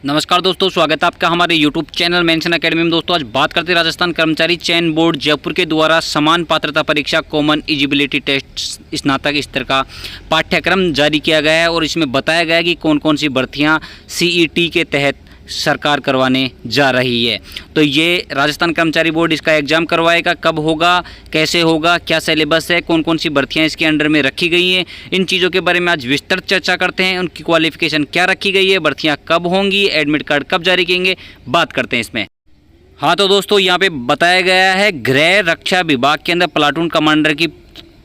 नमस्कार दोस्तों, स्वागत है आपका हमारे YouTube चैनल मेंशन एकेडमी में। दोस्तों आज बात करते हैं राजस्थान कर्मचारी चयन बोर्ड जयपुर के द्वारा समान पात्रता परीक्षा कॉमन एलिजिबिलिटी टेस्ट स्नातक स्तर का पाठ्यक्रम जारी किया गया है और इसमें बताया गया है कि कौन कौन सी भर्तियां CET के तहत सरकार करवाने जा रही है। तो ये राजस्थान कर्मचारी बोर्ड इसका एग्ज़ाम करवाएगा, कब होगा, कैसे होगा, क्या सिलेबस है, कौन कौन सी भर्तियां इसके अंडर में रखी गई हैं, इन चीज़ों के बारे में आज विस्तृत चर्चा करते हैं। उनकी क्वालिफिकेशन क्या रखी गई है, भर्तियां कब होंगी, एडमिट कार्ड कब जारी करेंगे, बात करते हैं इसमें। हाँ तो दोस्तों यहाँ पे बताया गया है गृह रक्षा विभाग के अंदर प्लाटून कमांडर की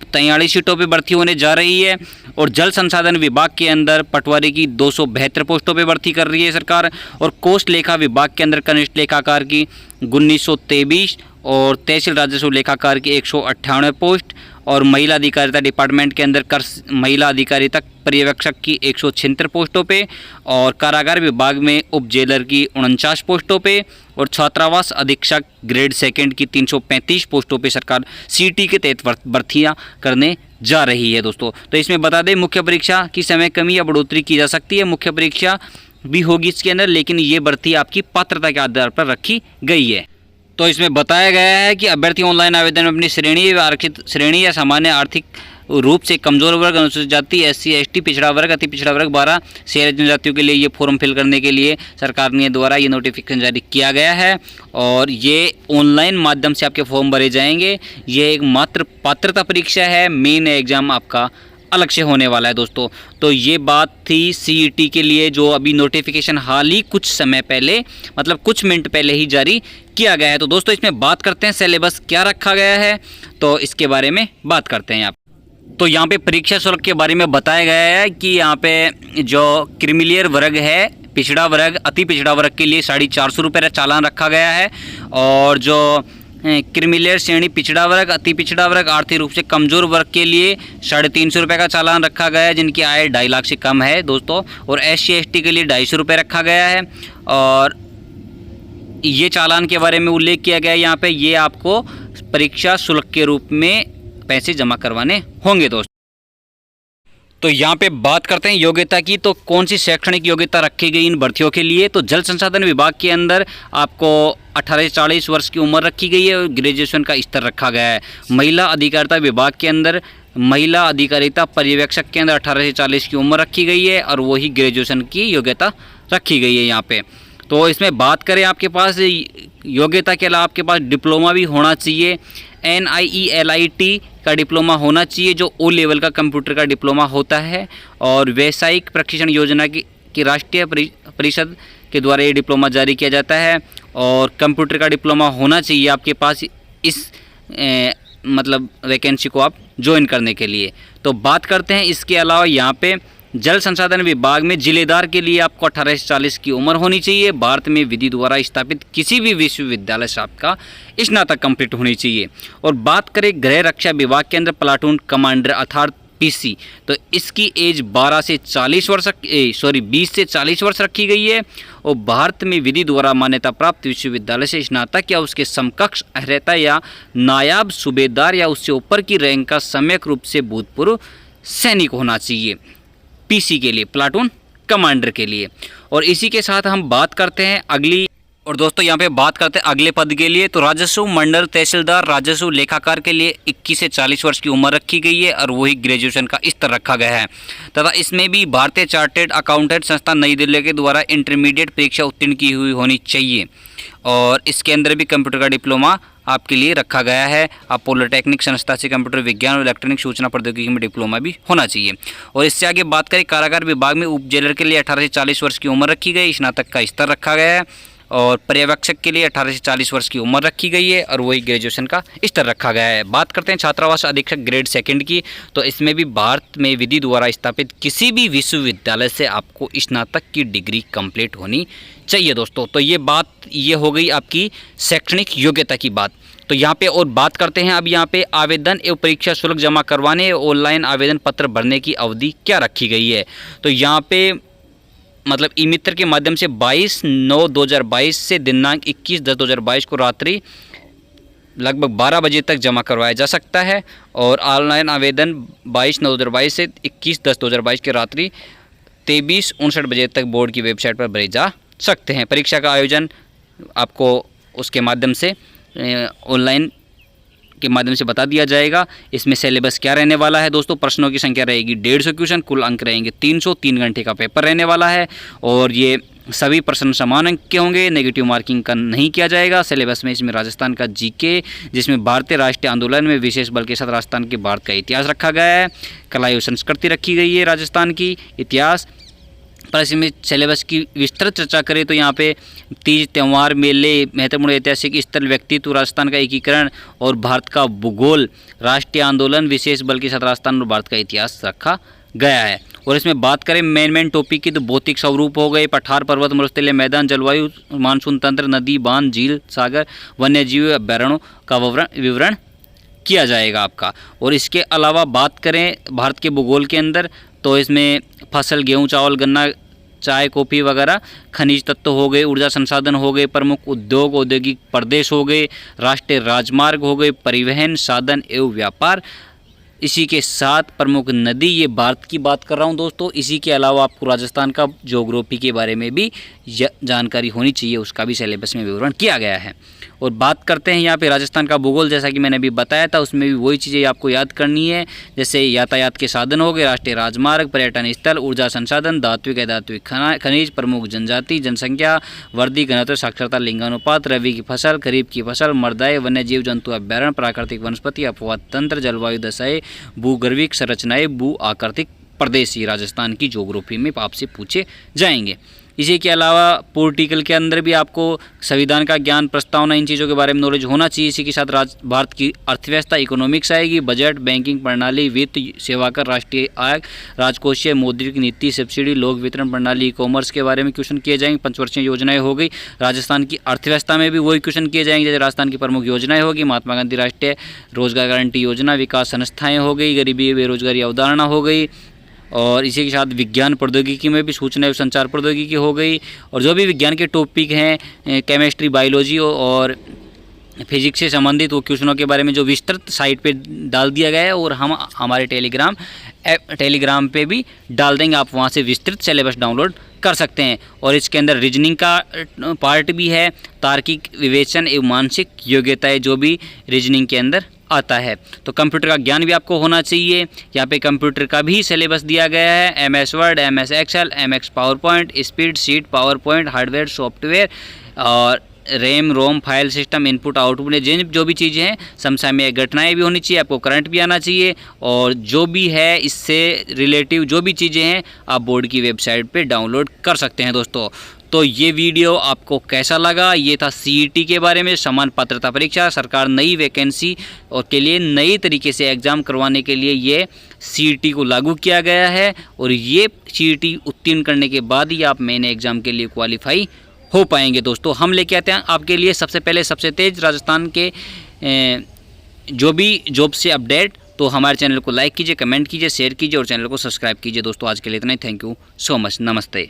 43 सीटों पे भर्ती होने जा रही है और जल संसाधन विभाग के अंदर पटवारी की 272 पोस्टों पे भर्ती कर रही है सरकार और कोष लेखा विभाग के अंदर कनिष्ठ लेखाकार की 1923 और तहसील राजस्व लेखाकार की 198 पोस्ट और महिला अधिकारिता डिपार्टमेंट के अंदर कर महिला अधिकारिता पर्यवेक्षक की 176 पोस्टों पे और कारागार विभाग में उप जेलर की 49 पोस्टों पे और छात्रावास अधीक्षक ग्रेड सेकंड की 335 पोस्टों पे सरकार CET के तहत भर्तियां करने जा रही है दोस्तों। तो इसमें बता दें मुख्य परीक्षा की समय कमी या बढ़ोतरी की जा सकती है, मुख्य परीक्षा भी होगी इसके अंदर, लेकिन ये भर्ती आपकी पात्रता के आधार पर रखी गई है। तो इसमें बताया गया है कि अभ्यर्थी ऑनलाइन आवेदन में अपनी श्रेणी आरक्षित श्रेणी या सामान्य आर्थिक रूप से कमजोर वर्ग, अनुसूचित जाति, SC ST, पिछड़ा वर्ग, अति पिछड़ा वर्ग 12 शेर जनजातियों के लिए ये फॉर्म फिल करने के लिए सरकार ने द्वारा ये नोटिफिकेशन जारी किया गया है और ये ऑनलाइन माध्यम से आपके फॉर्म भरे जाएंगे। ये एक मात्र पात्रता परीक्षा है, मेन एग्जाम आपका अलग से होने वाला है दोस्तों। तो ये बात थी CET के लिए जो अभी नोटिफिकेशन हाल ही कुछ समय पहले मतलब कुछ मिनट पहले ही जारी किया गया है। तो दोस्तों इसमें बात करते हैं सिलेबस क्या रखा गया है, तो इसके बारे में बात करते हैं। तो यहाँ पे परीक्षा शुल्क के बारे में बताया गया है कि यहाँ पे जो क्रीमिलियर वर्ग है, पिछड़ा वर्ग, अति पिछड़ा वर्ग के लिए 450 रुपये चालान रखा गया है और जो क्रीमिलियर श्रेणी पिछड़ा वर्ग, अति पिछड़ा वर्ग, आर्थिक रूप से कमज़ोर वर्ग के लिए 350 रुपये का चालान रखा गया है जिनकी आय 2.5 लाख से कम है दोस्तों और SC ST के लिए 250 रुपये रखा गया है और ये चालान के बारे में उल्लेख किया गया है यहाँ पे, ये आपको परीक्षा शुल्क के रूप में पैसे जमा करवाने होंगे दोस्तों। तो यहाँ पे बात करते हैं योग्यता की, तो कौन सी शैक्षणिक योग्यता रखी गई इन भर्तियों के लिए। तो जल संसाधन विभाग के अंदर आपको 18 से 40 वर्ष की उम्र रखी गई है और ग्रेजुएशन का स्तर रखा गया है। महिला अधिकारिता विभाग के अंदर महिला अधिकारिता पर्यवेक्षक के अंदर 18 से 40 की उम्र रखी गई है और वही ग्रेजुएशन की योग्यता रखी गई है यहाँ पे। तो इसमें बात करें आपके पास योग्यता के अलावा आपके पास डिप्लोमा भी होना चाहिए, NIELIT का डिप्लोमा होना चाहिए जो O लेवल का कंप्यूटर का डिप्लोमा होता है और व्यावसायिक प्रशिक्षण योजना की राष्ट्रीय परिषद के द्वारा ये डिप्लोमा जारी किया जाता है और कंप्यूटर का डिप्लोमा होना चाहिए आपके पास इस मतलब वैकेंसी को आप ज्वाइन करने के लिए। तो बात करते हैं इसके अलावा यहाँ पे जल संसाधन विभाग में जिलेदार के लिए आपको 18 से 40 की उम्र होनी चाहिए। भारत में विधि द्वारा स्थापित किसी भी विश्वविद्यालय से आपका स्नातक कंप्लीट होनी चाहिए। और बात करें गृह रक्षा विभाग के अंदर प्लाटून कमांडर अर्थात PC, तो इसकी एज 20 से 40 वर्ष रखी गई है और भारत में विधि द्वारा मान्यता प्राप्त विश्वविद्यालय से स्नातक या उसके समकक्ष अहर्ता या नायाब सूबेदार या उससे ऊपर की रैंक का सम्यक रूप से भूतपूर्व सैनिक होना चाहिए PC के लिए, प्लाटून कमांडर के लिए। और इसी के साथ हम बात करते हैं अगली, और दोस्तों यहाँ पे बात करते हैं अगले पद के लिए। तो राजस्व मंडल तहसीलदार राजस्व लेखाकार के लिए 21 से 40 वर्ष की उम्र रखी गई है और वही ग्रेजुएशन का स्तर रखा गया है तथा इसमें भी भारतीय चार्टेड अकाउंटेंट संस्थान नई दिल्ली के द्वारा इंटरमीडिएट परीक्षा उत्तीर्ण की हुई होनी चाहिए और इसके अंदर भी कंप्यूटर का डिप्लोमा आपके लिए रखा गया है। आप पॉलिटेक्निक संस्था से कंप्यूटर विज्ञान और इलेक्ट्रॉनिक सूचना प्रौद्योगिकी में डिप्लोमा भी होना चाहिए। और इससे आगे बात करें कारागार विभाग में उप जेलर के लिए 18 से 40 वर्ष की उम्र रखी गई, स्नातक का स्तर रखा गया है और पर्यवेक्षक के लिए 18 से 40 वर्ष की उम्र रखी गई है और वही ग्रेजुएशन का स्तर रखा गया है। बात करते हैं छात्रावास अधीक्षक ग्रेड सेकंड की, तो इसमें भी भारत में विधि द्वारा स्थापित किसी भी विश्वविद्यालय से आपको स्नातक की डिग्री कंप्लीट होनी चाहिए दोस्तों। तो ये हो गई आपकी शैक्षणिक योग्यता की बात। तो यहाँ पे और बात करते हैं अब यहाँ पे आवेदन एवं परीक्षा शुल्क जमा करवाने ऑनलाइन आवेदन पत्र भरने की अवधि क्या रखी गई है। तो यहाँ पे मतलब ई मित्र के माध्यम से 22/9/2022 से दिनांक 21/10/2022 को रात्रि लगभग 12 बजे तक जमा करवाया जा सकता है और ऑनलाइन आवेदन 22/9/2022 से 21/10/2022 की रात्रि 23:59 बजे तक बोर्ड की वेबसाइट पर भरे जा सकते हैं। परीक्षा का आयोजन आपको उसके माध्यम से ऑनलाइन के माध्यम से बता दिया जाएगा। इसमें सिलेबस क्या रहने वाला है दोस्तों, प्रश्नों की संख्या रहेगी 150 क्वेश्चन, कुल अंक रहेंगे 300, 3 घंटे का पेपर रहने वाला है और ये सभी प्रश्न समान अंक के होंगे, नेगेटिव मार्किंग का नहीं किया जाएगा। सिलेबस में इसमें राजस्थान का जीके, जिसमें भारतीय राष्ट्रीय आंदोलन में विशेष बल के साथ राजस्थान के भारत का इतिहास रखा गया है, कला एवं संस्कृति रखी गई है राजस्थान की इतिहास। पर इसमें सिलेबस की विस्तृत चर्चा करें तो यहाँ पे तीज, त्यौहार, मेले, महत्वपूर्ण ऐतिहासिक स्थल, व्यक्तित्व, राजस्थान का एकीकरण और भारत का भूगोल, राष्ट्रीय आंदोलन, विशेष बल के साथ राजस्थान और भारत का इतिहास रखा गया है। और इसमें बात करें मेन टॉपिक की तो भौतिक स्वरूप हो गए, पठार, पर्वत, मरुस्थलीय मैदान, जलवायु, मानसून तंत्र, नदी, बांध, झील, सागर, वन्य जीव अभ्यारण्यों का विवरण किया जाएगा आपका। और इसके अलावा बात करें भारत के भूगोल के अंदर तो इसमें फसल, गेहूं, चावल, गन्ना, चाय, कॉफ़ी वगैरह, खनिज तत्व हो गए, ऊर्जा संसाधन हो गए, प्रमुख उद्योग, औद्योगिक प्रदेश हो गए, राष्ट्रीय राजमार्ग हो गए, परिवहन साधन एवं व्यापार, इसी के साथ प्रमुख नदी, ये भारत की बात कर रहा हूँ दोस्तों। इसी के अलावा आपको राजस्थान का ज्योग्राफी के बारे में भी जानकारी होनी चाहिए, उसका भी सिलेबस में विवरण किया गया है। और बात करते हैं यहाँ पे राजस्थान का भूगोल, जैसा कि मैंने अभी बताया था, उसमें भी वही चीज़ें आपको याद करनी है, जैसे यातायात के साधन हो गए, राष्ट्रीय राजमार्ग, पर्यटन स्थल, ऊर्जा संसाधन, धात्विक अधात्विक खनिज, प्रमुख जनजाति, जनसंख्या, वर्दी, घनत्व, साक्षरता, लिंगानुपात, रबी की फसल, खरीफ की फसल, मृदाएं, वन्य जीव जंतु अभ्यारण्य, प्राकृतिक वनस्पति, अपवाद तंत्र, जलवायु दशाएं, भूगर्भिक संरचनाएं, भू आकृतिक प्रदेश, राजस्थान की ज्योग्राफी में आपसे पूछे जाएंगे। इसी के अलावा पॉलिटिकल के अंदर भी आपको संविधान का ज्ञान, प्रस्तावना, इन चीज़ों के बारे में नॉलेज होना चाहिए। इसी के साथ भारत की अर्थव्यवस्था, इकोनॉमिक्स आएगी, बजट, बैंकिंग प्रणाली, वित्त, सेवाकर, राष्ट्रीय आय, राजकोषीय, मौद्रिक नीति, सब्सिडी, लोक वितरण प्रणाली, ई कॉमर्स के बारे में क्वेश्चन किए जाएंगे। पंचवर्षीय योजनाएं हो गई, राजस्थान की अर्थव्यवस्था में भी वही क्वेश्चन किए जाएंगे, जैसे राजस्थान की प्रमुख योजनाएं होगी, महात्मा गांधी राष्ट्रीय रोजगार गारंटी योजना, विकास संस्थाएँ हो गई, गरीबी बेरोजगारी अवधारणा हो गई। और इसी के साथ विज्ञान प्रौद्योगिकी में भी सूचना एवं संचार प्रौद्योगिकी हो गई। और जो भी विज्ञान के टॉपिक हैं, केमिस्ट्री, बायोलॉजी और फिजिक्स से संबंधित वो क्वेश्चनों के बारे में जो विस्तृत साइट पे डाल दिया गया है, और हम हमारे टेलीग्राम पे भी डाल देंगे, आप वहाँ से विस्तृत सिलेबस डाउनलोड कर सकते हैं। और इसके अंदर रीजनिंग का पार्ट भी है, तार्किक विवेचन एवं मानसिक योग्यताएँ जो भी रीजनिंग के अंदर आता है। तो कंप्यूटर का ज्ञान भी आपको होना चाहिए। यहाँ पे कंप्यूटर का भी सिलेबस दिया गया है, MS Word, MS Excel, MS PowerPoint, spreadsheet, PowerPoint, hardware, software और RAM, ROM, file system, input output, जिन जो भी चीज़ें हैं, समसामयिक घटनाएं भी होनी चाहिए, आपको करंट भी आना चाहिए। और जो भी है इससे रिलेटिव जो भी चीज़ें हैं आप बोर्ड की वेबसाइट पे डाउनलोड कर सकते हैं दोस्तों। तो ये वीडियो आपको कैसा लगा? ये था CET के बारे में, समान पात्रता परीक्षा। सरकार नई वैकेंसी और के लिए नई तरीके से एग्ज़ाम करवाने के लिए ये CET को लागू किया गया है, और ये CET उत्तीर्ण करने के बाद ही आप मेन एग्ज़ाम के लिए क्वालिफाई हो पाएंगे दोस्तों। हम लेके आते हैं आपके लिए सबसे पहले सबसे तेज़ राजस्थान के जो भी जॉब से अपडेट। तो हमारे चैनल को लाइक कीजिए, कमेंट कीजिए, शेयर कीजिए और चैनल को सब्सक्राइब कीजिए दोस्तों। आज के लिए इतना ही। Thank you so much. नमस्ते।